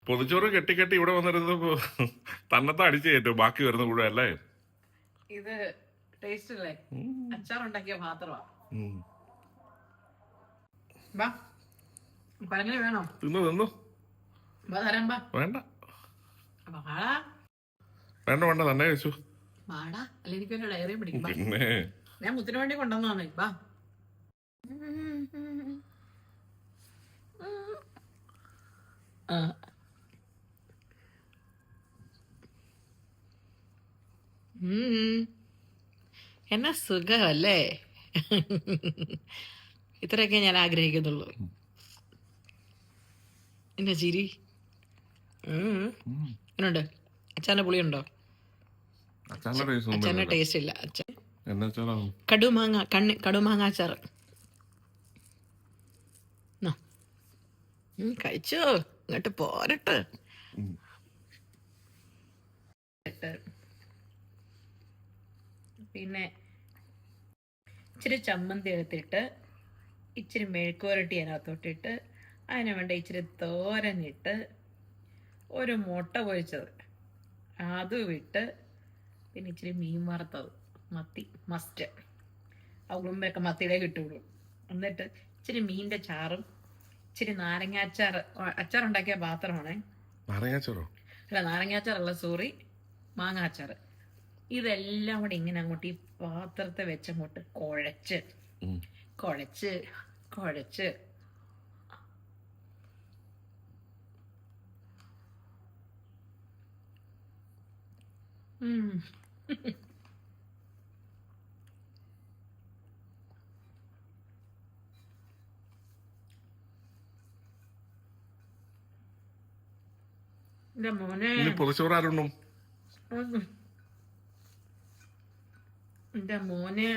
പൊതിച്ചോറ് കെട്ടി കെട്ടി ഇവിടെ വന്നിരുന്നത് തന്നത്തെ അടിച്ചു കയറ്റും ബാക്കി വരുന്ന കൂടെ അല്ലേ. ഇത് ടേസ്റ്റ് അല്ലേ? അച്ചാറുണ്ടാക്കിയ പാത്രമാ. പഴങ്ങനെ വേണോ? തിന്നു തിന്നു. തരാൻ വേണ്ട വേണ്ട വേണ്ട തന്നെ കഴിച്ചു. വാടാ, അല്ല എനിക്ക് ഒരു ഡയറി പിടിക്കും. പിന്നെ ഞാൻ മുത്തിന് വേണ്ടി കൊണ്ടുവന്നാണ്. ബാ എന്നാ സുഖമല്ലേ? ഇത്രയൊക്കെ ഞാൻ ആഗ്രഹിക്കുന്നുള്ളൂ. എന്റെ ചിരി എന്നുണ്ട്? അച്ഛൻ്റെ പുളിയുണ്ടോ? അച്ഛൻ്റെ ടേസ്റ്റ് ഇല്ല. അച്ഛൻ കടുമാങ്ങ അച്ചാറ് കഴിച്ചോ? ഇങ്ങോട്ട് പോരട്ടെ. പിന്നെ ഇച്ചിരി ചമ്മന്തി എടുത്തിട്ട് ഇച്ചിരി മെഴുക്കുവരട്ടി അതിനകത്തോട്ടിട്ട് അതിന് വേണ്ട ഇച്ചിരി തോരനിട്ട് ഒരു മുട്ട പൊരിച്ചത് അതും ഇട്ട് പിന്നെ ഇച്ചിരി മീൻ വറുത്തത്, മത്തി മസ്റ്റ്, ആ ഉളുമ്പൊക്കെ മത്തിയിലേക്ക് ഇട്ടുള്ളൂ. എന്നിട്ട് ഇച്ചിരി മീനിൻ്റെ ചാറും ഇച്ചിരി അച്ചാറുണ്ടാക്കിയ പാത്രമാണേ. നാരങ്ങാച്ചാറല്ല, സോറി, മാങ്ങാച്ചാറ്. ഇതെല്ലാം കൂടെ ഇങ്ങനെ അങ്ങോട്ട് ഈ പാത്രത്തെ വെച്ചങ്ങോട്ട് കുഴച്ച് കുഴച്ച് കുഴച്ച് എന്റെ മോനെ എന്റെ മോനെ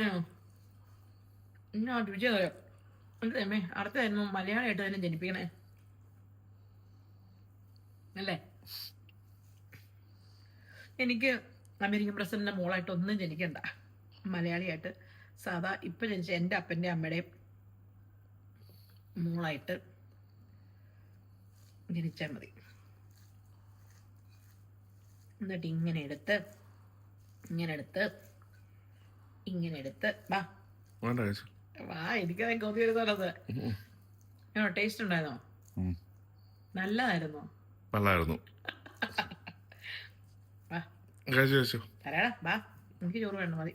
രുചി അറിയാം. എന്തേ അടുത്തായിരുന്നു മലയാളമായിട്ട് തന്നെ ജനിപ്പിക്കണേ അല്ലേ? എനിക്ക് അമേരിക്കൻ പ്രസിഡന്റിന്റെ മോളായിട്ട് ഒന്നും ജനിക്കണ്ട, മലയാളിയായിട്ട് സാധാ ഇപ്പം ജനിച്ച എൻ്റെ അപ്പൻ്റെ അമ്മയുടെയും മോളായിട്ട് ജനിച്ചാൽ മതി. എന്നിട്ട് ഇങ്ങനെ എടുത്ത് വാ എനിക്കത് കൊതി വരുന്നത്. ടേസ്റ്റ് ഉണ്ടായിരുന്നോ? നല്ലതായിരുന്നോ? തരാടാ, വാ, എനിക്ക് ചോറ് വേണ്ട, മതി.